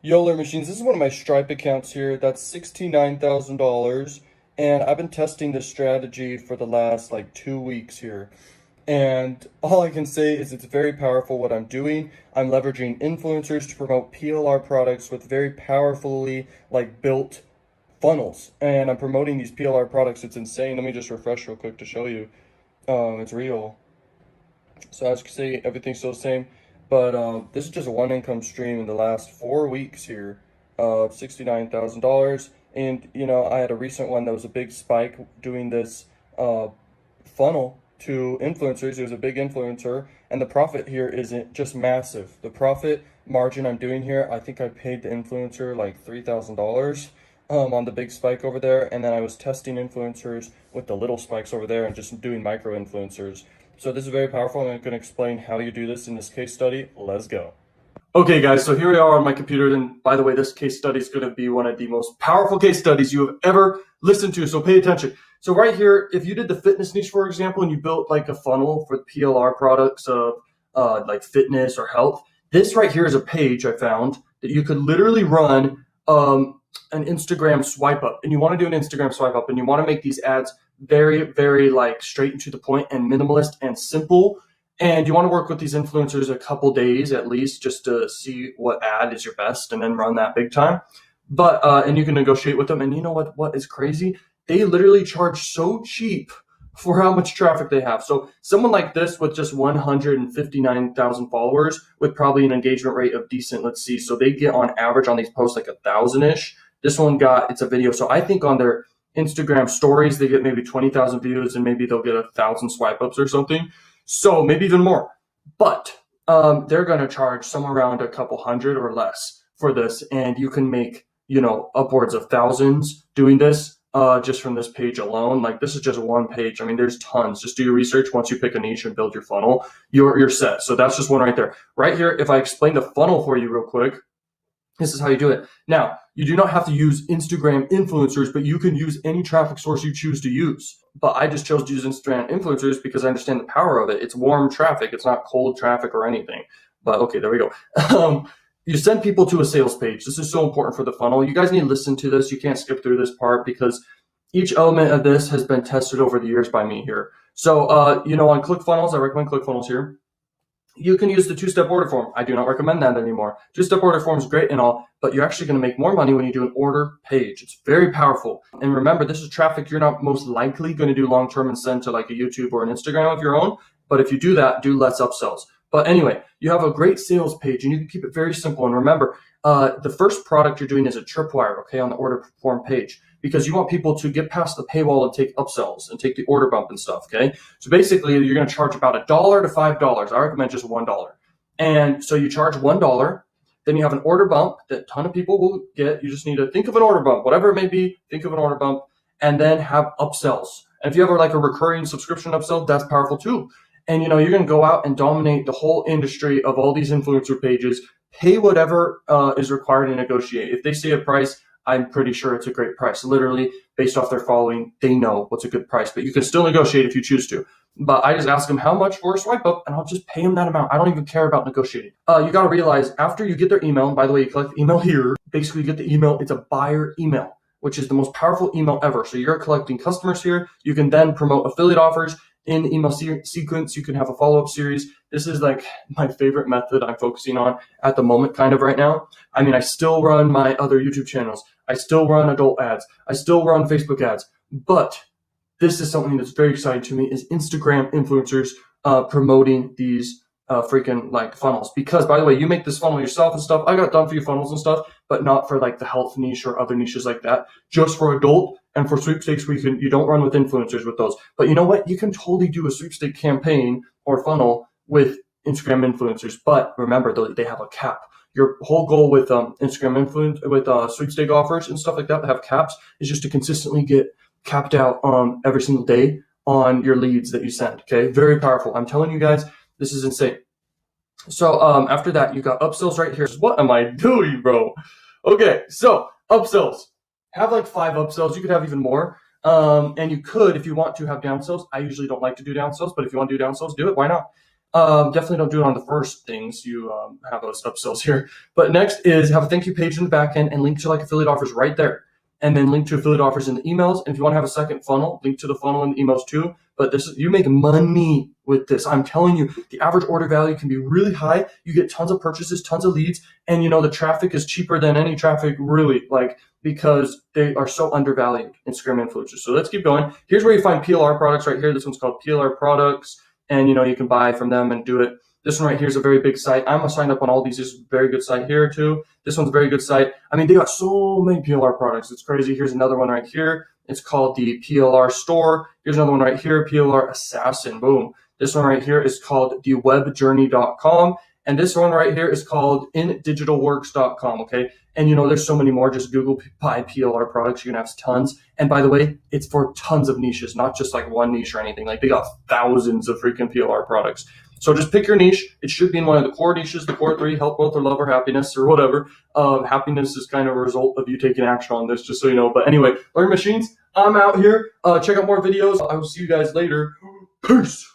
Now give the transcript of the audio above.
Yoler Machines, this is one of my Stripe accounts here. That's $69,000. And I've been testing this strategy for the last like 2 weeks here. And all I can say is it's very powerful what I'm doing. I'm leveraging influencers to promote PLR products with very powerfully like built funnels. And I'm promoting these PLR products. It's insane. Let me just refresh real quick to show you. It's real. So as you can see, everything's still the same. But this is just one income stream in the last 4 weeks here of $69,000. And, you know, I had a recent one that was a big spike doing this funnel to influencers. It was a big influencer. And the profit here isn't just massive. The profit margin I'm doing here, I think I paid the influencer like $3,000 on the big spike over there. And then I was testing influencers with the little spikes over there and just doing micro influencers. So this is very powerful. I'm going to explain how you do this in this case study. Let's go. Okay, guys, so here we are on my computer. And by the way, this case study is going to be one of the most powerful case studies you have ever listened to. So pay attention. So right here, if you did the fitness niche, for example, and you built like a funnel for PLR products of like fitness or health, this right here is a page I found that you could literally run an Instagram swipe up. And you want to do an Instagram swipe up and you want to make these ads very, very like straight and to the point and minimalist and simple. And you want to work with these influencers a couple days at least just to see what ad is your best and then run that big time. But and you can negotiate with them. And you know what is crazy? They literally charge so cheap for how much traffic they have. So someone like this with just 159,000 followers with probably an engagement rate of decent, let's see. So they get on average on these posts like 1,000-ish. This one it's a video. So I think on their Instagram stories, they get maybe 20,000 views and maybe they'll get 1,000 swipe ups or something. So maybe even more, but they're going to charge somewhere around a couple hundred or less for this. And you can make, you know, upwards of thousands doing this just from this page alone. Like this is just one page. I mean, there's tons. Just do your research. Once you pick a niche and build your funnel, you're set. So that's just one right there. Right here, if I explain the funnel for you real quick, this is how you do it. Now, you do not have to use Instagram influencers, but you can use any traffic source you choose to use. But I just chose to use Instagram influencers because I understand the power of it. It's warm traffic. It's not cold traffic or anything. But okay, there we go. You send people to a sales page. This is so important for the funnel. You guys need to listen to this. You can't skip through this part because each element of this has been tested over the years by me here. So, you know, on ClickFunnels, I recommend ClickFunnels here. You can use the two-step order form. I do not recommend that anymore. Two-step order form is great and all, but you're actually going to make more money when you do an order page. It's very powerful. And remember, this is traffic you're not most likely going to do long-term and send to like a YouTube or an Instagram of your own. But if you do that, do less upsells. But anyway, you have a great sales page and you can keep it very simple. And remember, the first product you're doing is a tripwire, okay, on the order form page, because you want people to get past the paywall and take upsells and take the order bump and stuff, okay? So basically, you're going to charge about $1 to $5. I recommend just $1. And so you charge $1, then you have an order bump that a ton of people will get. You just need to think of an order bump, whatever it may be, think of an order bump, and then have upsells. And if you have like a recurring subscription upsell, that's powerful too. And you know, you're going to go out and dominate the whole industry of all these influencer pages, pay whatever is required to negotiate. If they say a price, I'm pretty sure it's a great price. Literally, based off their following, they know what's a good price, but you can still negotiate if you choose to. But I just ask them how much for a swipe up, and I'll just pay them that amount. I don't even care about negotiating. You got to realize after you get their email, and by the way, you collect the email here, basically you get the email, it's a buyer email, which is the most powerful email ever. So you're collecting customers here. You can then promote affiliate offers in the email sequence. You can have a follow-up series. This is like my favorite method I'm focusing on at the moment kind of right now. I mean, I still run my other YouTube channels. I still run adult ads. I still run Facebook ads. But this is something that's very exciting to me is Instagram influencers promoting these freaking like funnels. Because by the way, you make this funnel yourself and stuff. I got done for you funnels and stuff, but not for like the health niche or other niches like that. Just for adult and for sweepstakes, you don't run with influencers with those. But you know what? You can totally do a sweepstake campaign or funnel with Instagram influencers. But remember, they have a cap. Your whole goal with Instagram with sweepstake offers and stuff like that have caps is just to consistently get capped out every single day on your leads that you send. Okay, very powerful. I'm telling you guys, this is insane. So after that, you got upsells right here. What am I doing, bro? Okay, so upsells. Have like 5 upsells. You could have even more. And you could, if you want to, have downsells. I usually don't like to do downsells, but if you want to do downsells, do it. Why not? Definitely don't do it on the first things. You have those upsells here. But next is have a thank you page in the back end and link to like affiliate offers right there. And then link to affiliate offers in the emails. And if you want to have a second funnel, link to the funnel in the emails too. But this is, you make money with this. I'm telling you, the average order value can be really high. You get tons of purchases, tons of leads, and the traffic is cheaper than any traffic really, like because they are so undervalued, Instagram influencers. So let's keep going. Here's where you find PLR products right here. This one's called PLR products, and you can buy from them and do it. This one right here is a very big site. I'm signed up on all these. This is a very good site here too. This one's a very good site. I mean, they got so many PLR products. It's crazy. Here's another one right here. It's called the PLR Store. Here's another one right here, PLR Assassin. Boom. This one right here is called thewebjourney.com. And this one right here is called indigitalworks.com, okay? And there's so many more. Just Google buy PLR products. You're gonna have tons. And by the way, it's for tons of niches, not just like one niche or anything. Like they got thousands of freaking PLR products. So just pick your niche. It should be in one of the core niches, the core three: health, wealth, or love, or happiness, or whatever. Happiness is kind of a result of you taking action on this, just so you know. But anyway, learn machines. I'm out here. Check out more videos. I will see you guys later. Peace.